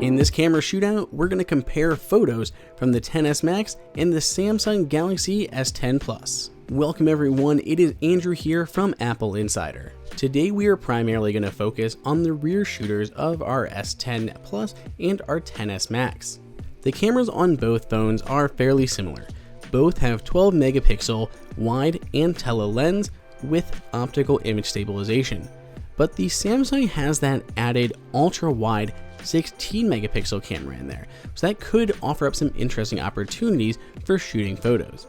In this camera shootout, we're going to compare photos from the XS Max and the Samsung Galaxy S10 Plus. Welcome everyone, it is Andrew here from AppleInsider. Today we are primarily going to focus on the rear shooters of our S10 Plus and our XS Max. The cameras on both phones are fairly similar. Both have 12 megapixel wide and tele lens with optical image stabilization. But the Samsung has that added ultra wide 16 megapixel camera in there, so that could offer up some interesting opportunities for shooting photos.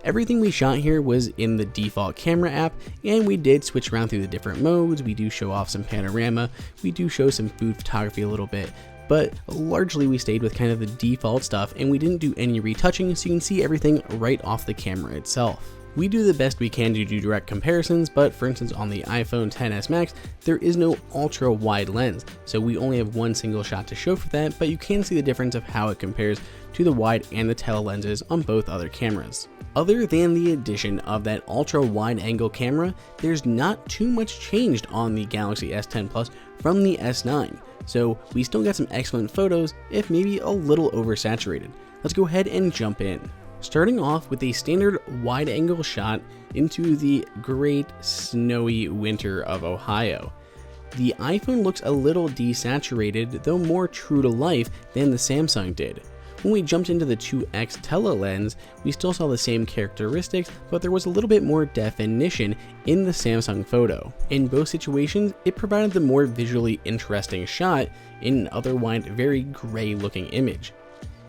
Everything we shot here was in the default camera app, and we did switch around through the different modes. We do show off some panorama, we do show some food photography a little bit, but largely we stayed with kind of the default stuff and we didn't do any retouching, so you can see everything right off the camera itself. We do the best we can to do direct comparisons, but for instance on the iPhone XS Max, there is no ultra wide lens, so we only have one single shot to show for that, but you can see the difference of how it compares to the wide and the tele lenses on both other cameras. Other than the addition of that ultra wide angle camera, there's not too much changed on the Galaxy S10 Plus from the S9, so we still got some excellent photos, if maybe a little oversaturated. Let's go ahead and jump in. Starting off with a standard wide-angle shot into the great snowy winter of Ohio. The iPhone looks a little desaturated, though more true to life than the Samsung did. When we jumped into the 2x tele lens, we still saw the same characteristics, but there was a little bit more definition in the Samsung photo. In both situations, it provided the more visually interesting shot in an otherwise very gray-looking image.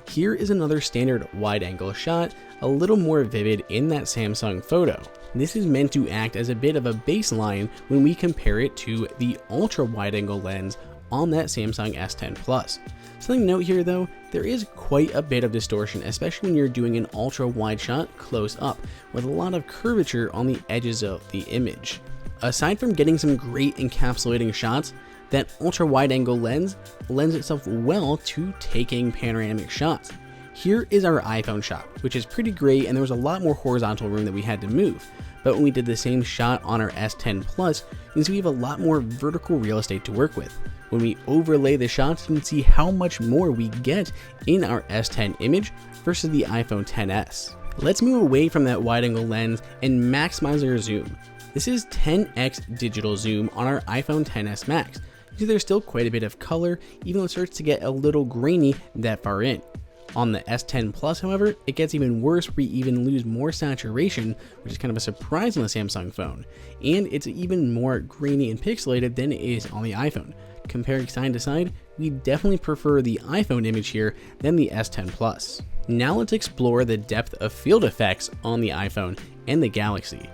Here is another standard wide-angle shot, a little more vivid in that Samsung photo. This is meant to act as a bit of a baseline when we compare it to the ultra-wide-angle lens on that Samsung S10 Plus. Something to note here though, there is quite a bit of distortion, especially when you're doing an ultra-wide shot close up, with a lot of curvature on the edges of the image. Aside from getting some great encapsulating shots, that ultra wide angle lens lends itself well to taking panoramic shots. Here is our iPhone shot, which is pretty great, and there was a lot more horizontal room that we had to move. But when we did the same shot on our S10 Plus, you can see we have a lot more vertical real estate to work with. When we overlay the shots, you can see how much more we get in our S10 image versus the iPhone XS. Let's move away from that wide angle lens and maximize our zoom. This is 10x digital zoom on our iPhone XS Max. You see there's still quite a bit of color, even though it starts to get a little grainy that far in. On the S10 Plus, however, it gets even worse. We even lose more saturation, which is kind of a surprise on the Samsung phone. And it's even more grainy and pixelated than it is on the iPhone. Comparing side to side, we definitely prefer the iPhone image here than the S10 Plus. Now let's explore the depth of field effects on the iPhone and the Galaxy.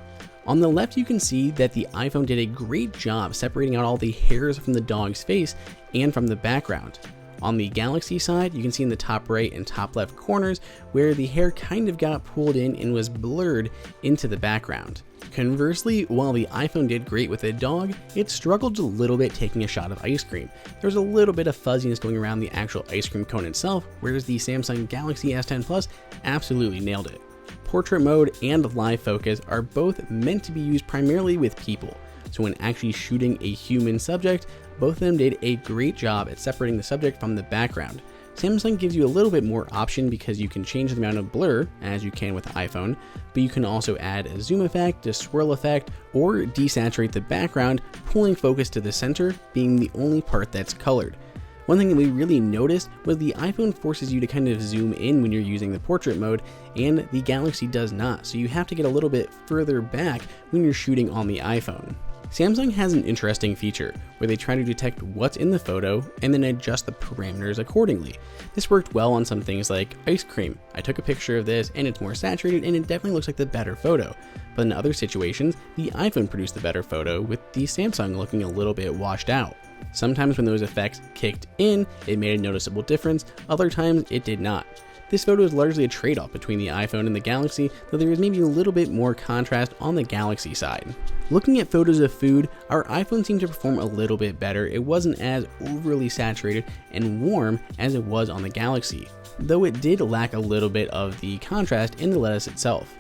On the left, you can see that the iPhone did a great job separating out all the hairs from the dog's face and from the background. On the Galaxy side, you can see in the top right and top left corners where the hair kind of got pulled in and was blurred into the background. Conversely, while the iPhone did great with the dog, it struggled a little bit taking a shot of ice cream. There's a little bit of fuzziness going around the actual ice cream cone itself, whereas the Samsung Galaxy S10 Plus absolutely nailed it. Portrait mode and live focus are both meant to be used primarily with people, so when actually shooting a human subject, both of them did a great job at separating the subject from the background. Samsung gives you a little bit more option because you can change the amount of blur, as you can with iPhone, but you can also add a zoom effect, a swirl effect, or desaturate the background, pulling focus to the center being the only part that's colored. One thing that we really noticed was the iPhone forces you to kind of zoom in when you're using the portrait mode, and the Galaxy does not, so you have to get a little bit further back when you're shooting on the iPhone. Samsung has an interesting feature where they try to detect what's in the photo and then adjust the parameters accordingly. This worked well on some things like ice cream. I took a picture of this and it's more saturated and it definitely looks like the better photo. But in other situations, the iPhone produced the better photo with the Samsung looking a little bit washed out. Sometimes when those effects kicked in, it made a noticeable difference, other times it did not. This photo is largely a trade-off between the iPhone and the Galaxy, though there is maybe a little bit more contrast on the Galaxy side. Looking at photos of food, our iPhone seemed to perform a little bit better. It wasn't as overly saturated and warm as it was on the Galaxy, though it did lack a little bit of the contrast in the lettuce itself.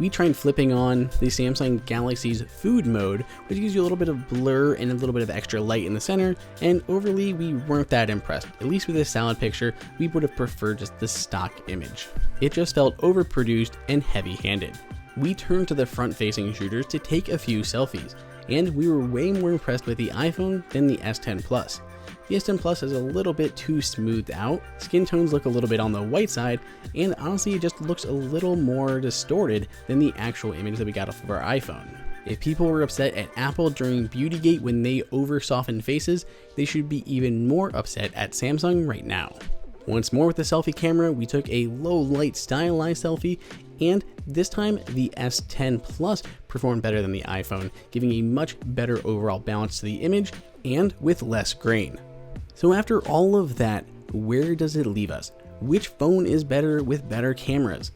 We tried flipping on the Samsung Galaxy's food mode, which gives you a little bit of blur and a little bit of extra light in the center, and overly we weren't that impressed. At least with this salad picture, we would have preferred just the stock image. It just felt overproduced and heavy-handed. We turned to the front-facing shooters to take a few selfies, and we were way more impressed with the iPhone than the S10 Plus. The S10 Plus is a little bit too smoothed out, skin tones look a little bit on the white side, and honestly it just looks a little more distorted than the actual image that we got off of our iPhone. If people were upset at Apple during Beautygate when they over-softened faces, they should be even more upset at Samsung right now. Once more with the selfie camera, we took a low-light stylized selfie, and this time the S10 Plus performed better than the iPhone, giving a much better overall balance to the image and with less grain. So after all of that, where does it leave us? Which phone is better with better cameras?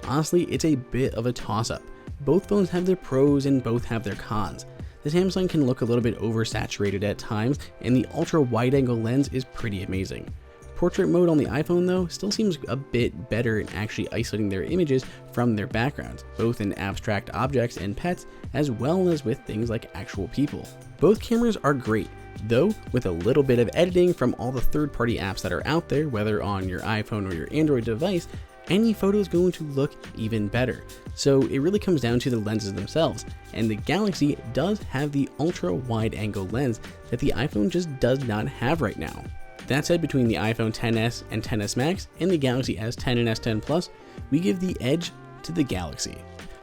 Honestly, it's a bit of a toss-up. Both phones have their pros and both have their cons. The Samsung can look a little bit oversaturated at times, and the ultra wide-angle lens is pretty amazing. Portrait mode on the iPhone though still seems a bit better in actually isolating their images from their backgrounds, both in abstract objects and pets, as well as with things like actual people. Both cameras are great, though with a little bit of editing from all the third-party apps that are out there, whether on your iPhone or your Android device, any photo is going to look even better. So it really comes down to the lenses themselves, and the Galaxy does have the ultra wide angle lens that the iPhone just does not have right now. That said, between the iPhone XS and XS Max and the Galaxy S10 and S10 Plus, we give the edge to the Galaxy.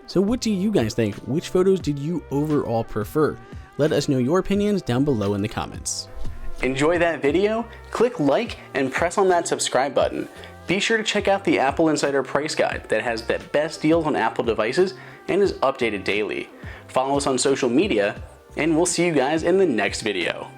So what do you guys think? Which photos did you overall prefer? Let us know your opinions down below in the comments. Enjoy that video? Click like and press on that subscribe button. Be sure to check out the AppleInsider price guide that has the best deals on Apple devices and is updated daily. Follow us on social media, and we'll see you guys in the next video.